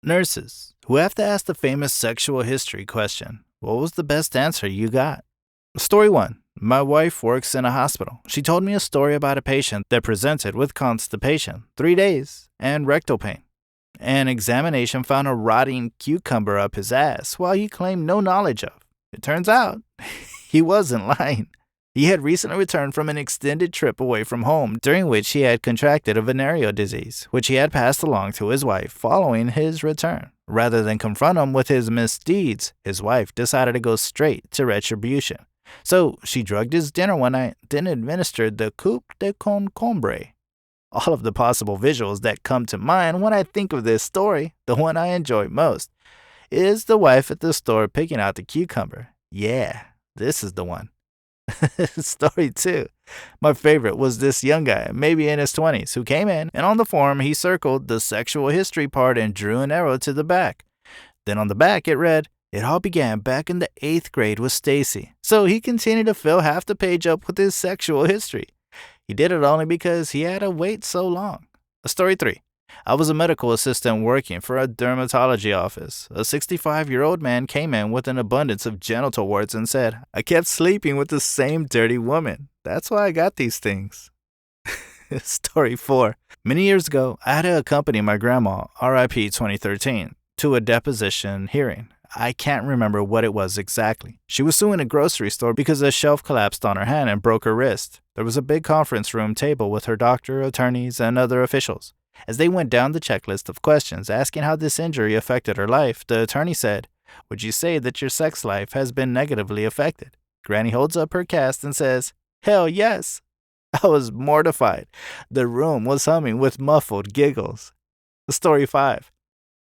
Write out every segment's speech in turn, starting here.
Nurses who have to ask the famous sexual history question. What was the best answer you got? Story 1. My wife works in a hospital. She told me a story about a patient that presented with constipation, 3 days, and rectal pain. An examination found a rotting cucumber up his ass, while he claimed no knowledge of. It turns out, he wasn't lying. He had recently returned from an extended trip away from home, during which he had contracted a venereal disease, which he had passed along to his wife following his return. Rather than confront him with his misdeeds, his wife decided to go straight to retribution. So she drugged his dinner one night, then administered the coupe de concombre. All of the possible visuals that come to mind when I think of this story, the one I enjoy most, is the wife at the store picking out the cucumber. Yeah, this is the one. Story 2. My favorite was this young guy, maybe in his 20s, who came in, and on the form he circled the sexual history part and drew an arrow to the back. Then on the back it read, "It all began back in the 8th grade with Stacy." So he continued to fill half the page up with his sexual history. He did it only because he had to wait so long. Story 3. I was a medical assistant working for a dermatology office. A 65-year-old man came in with an abundance of genital warts and said, "I kept sleeping with the same dirty woman. That's why I got these things." Story 4. Many years ago, I had to accompany my grandma, RIP 2013, to a deposition hearing. I can't remember what it was exactly. She was suing a grocery store because a shelf collapsed on her hand and broke her wrist. There was a big conference room table with her doctor, attorneys, and other officials. As they went down the checklist of questions asking how this injury affected her life, the attorney said, "Would you say that your sex life has been negatively affected?" Granny holds up her cast and says, "Hell yes." I was mortified. The room was humming with muffled giggles. Story 5.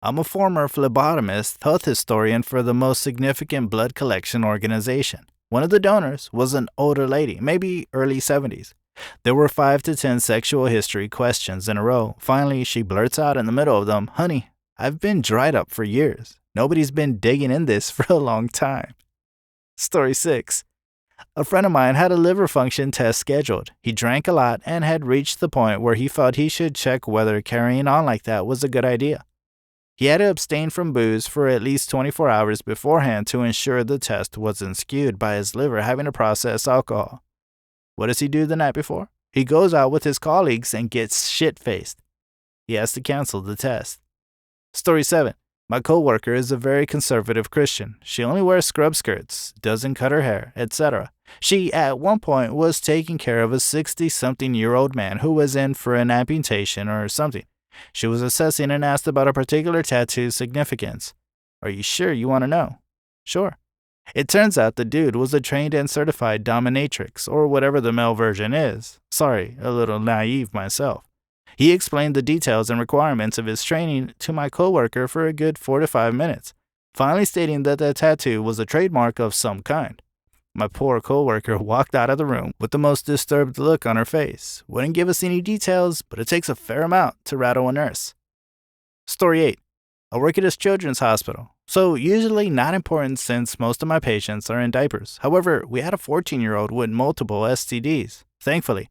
I'm a former phlebotomist, health historian for the most significant blood collection organization. One of the donors was an older lady, maybe early 70s. There were 5 to 10 sexual history questions in a row. Finally, she blurts out in the middle of them, "Honey, I've been dried up for years. Nobody's been digging in this for a long time." Story 6. A friend of mine had a liver function test scheduled. He drank a lot and had reached the point where he felt he should check whether carrying on like that was a good idea. He had to abstain from booze for at least 24 hours beforehand to ensure the test wasn't skewed by his liver having to process alcohol. What does he do the night before? He goes out with his colleagues and gets shit-faced. He has to cancel the test. Story 7. My coworker is a very conservative Christian. She only wears scrub skirts, doesn't cut her hair, etc. She, at one point, was taking care of a 60-something-year-old man who was in for an amputation or something. She was assessing and asked about a particular tattoo's significance. "Are you sure you want to know?" "Sure." It turns out the dude was a trained and certified dominatrix, or whatever the male version is. Sorry, a little naive myself. He explained the details and requirements of his training to my coworker for a good 4 to 5 minutes, finally stating that the tattoo was a trademark of some kind. My poor coworker walked out of the room with the most disturbed look on her face. Wouldn't give us any details, but it takes a fair amount to rattle a nurse. Story 8. I work at a children's hospital, so usually not important since most of my patients are in diapers. However, we had a 14-year-old with multiple STDs. Thankfully,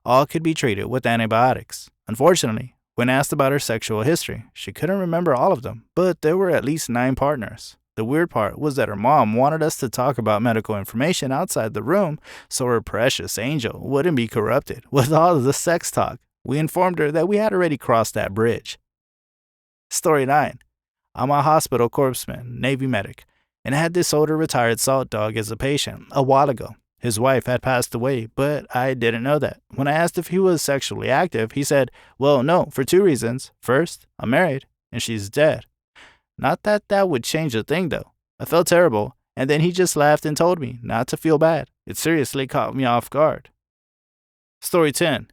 all could be treated with antibiotics. Unfortunately, when asked about her sexual history, she couldn't remember all of them, but there were at least 9 partners. The weird part was that her mom wanted us to talk about medical information outside the room so her precious angel wouldn't be corrupted with all of the sex talk. We informed her that we had already crossed that bridge. Story 9. I'm a hospital corpsman, Navy medic, and I had this older retired salt dog as a patient a while ago. His wife had passed away, but I didn't know that. When I asked if he was sexually active, he said, "Well, no, for 2 reasons. First, I'm married, and she's dead." Not that that would change a thing, though. I felt terrible, and then he just laughed and told me not to feel bad. It seriously caught me off guard. Story 10.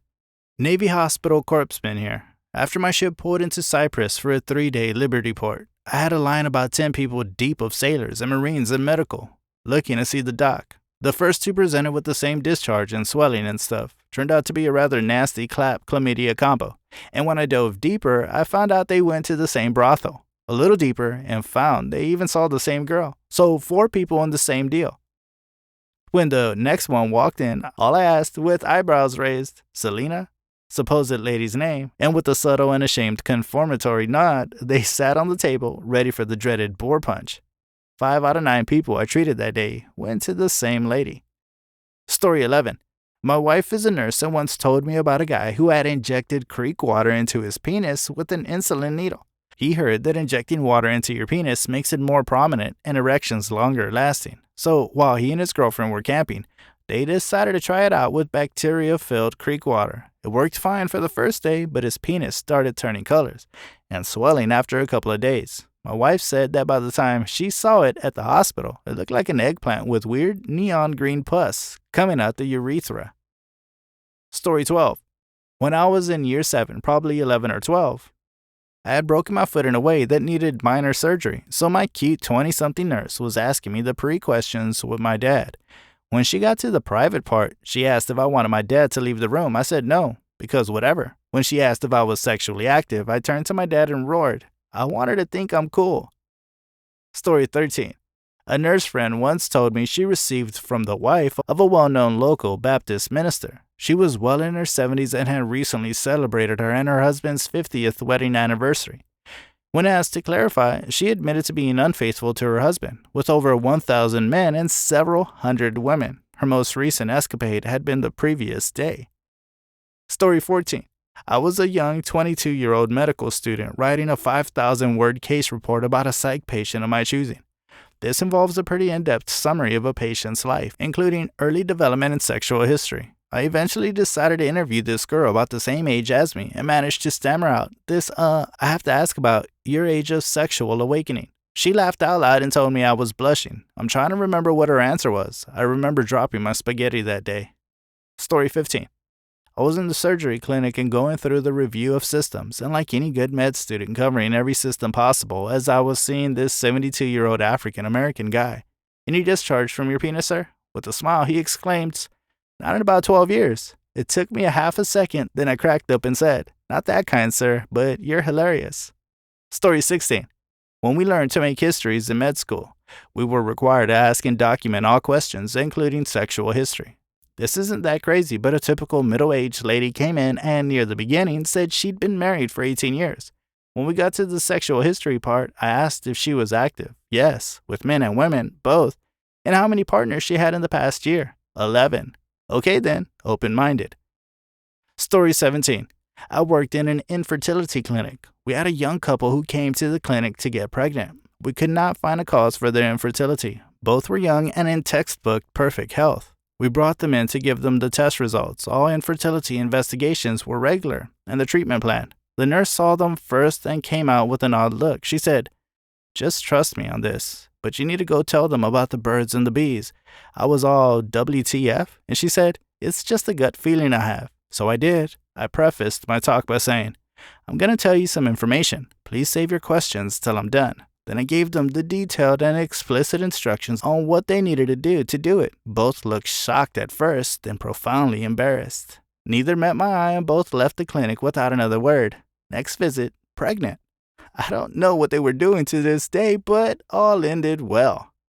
Navy hospital corpsman here. After my ship pulled into Cyprus for a 3-day Liberty port, I had a line about 10 people deep of sailors and Marines and medical, looking to see the doc. The first 2 presented with the same discharge and swelling and stuff. Turned out to be a rather nasty chlamydia combo. And when I dove deeper, I found out they went to the same brothel. A little deeper and found they even saw the same girl. So 4 people in the same deal. When the next one walked in, all I asked, with eyebrows raised, "Selena?" supposed lady's name, and with a subtle and ashamed confirmatory nod, they sat on the table, ready for the dreaded bore punch. 5 out of 9 people I treated that day went to the same lady. Story 11. My wife is a nurse and once told me about a guy who had injected creek water into his penis with an insulin needle. He heard that injecting water into your penis makes it more prominent and erections longer lasting. So while he and his girlfriend were camping, they decided to try it out with bacteria-filled creek water. It worked fine for the first day, but his penis started turning colors and swelling after a couple of days. My wife said that by the time she saw it at the hospital, it looked like an eggplant with weird neon green pus coming out the urethra. Story 12. When I was in year 7, probably 11 or 12, I had broken my foot in a way that needed minor surgery, so my cute 20-something nurse was asking me the pre-questions with my dad. When she got to the private part, she asked if I wanted my dad to leave the room. I said no, because whatever. When she asked if I was sexually active, I turned to my dad and roared, I want her to think I'm cool. Story 13. A nurse friend once told me she received from the wife of a well-known local Baptist minister. She was well in her 70s and had recently celebrated her and her husband's 50th wedding anniversary. When asked to clarify, she admitted to being unfaithful to her husband, with over 1,000 men and several hundred women. Her most recent escapade had been the previous day. Story 14. I was a young 22-year-old medical student writing a 5,000-word case report about a psych patient of my choosing. This involves a pretty in-depth summary of a patient's life, including early development and sexual history. I eventually decided to interview this girl about the same age as me and managed to stammer out, I have to ask about your age of sexual awakening. She laughed out loud and told me I was blushing. I'm trying to remember what her answer was. I remember dropping my spaghetti that day. Story 15. I was in the surgery clinic and going through the review of systems, and like any good med student covering every system possible, as I was seeing this 72-year-old African-American guy. Any discharge from your penis, sir? With a smile, he exclaimed, not in about 12 years. It took me a half a second, then I cracked up and said, not that kind, sir, but you're hilarious. Story 16. When we learned to make histories in med school, we were required to ask and document all questions, including sexual history. This isn't that crazy, but a typical middle-aged lady came in and near the beginning said she'd been married for 18 years. When we got to the sexual history part, I asked if she was active. Yes, with men and women, both. And how many partners she had in the past year. 11. Okay then, open-minded. Story 17. I worked in an infertility clinic. We had a young couple who came to the clinic to get pregnant. We could not find a cause for their infertility. Both were young and in textbook perfect health. We brought them in to give them the test results. All infertility investigations were regular, and the treatment plan. The nurse saw them first and came out with an odd look. She said, just trust me on this, but you need to go tell them about the birds and the bees. I was all WTF, and she said, it's just a gut feeling I have. So I did. I prefaced my talk by saying, I'm going to tell you some information. Please save your questions till I'm done. Then I gave them the detailed and explicit instructions on what they needed to do it. Both looked shocked at first, then profoundly embarrassed. Neither met my eye and both left the clinic without another word. Next visit, pregnant. I don't know what they were doing to this day, but all ended well.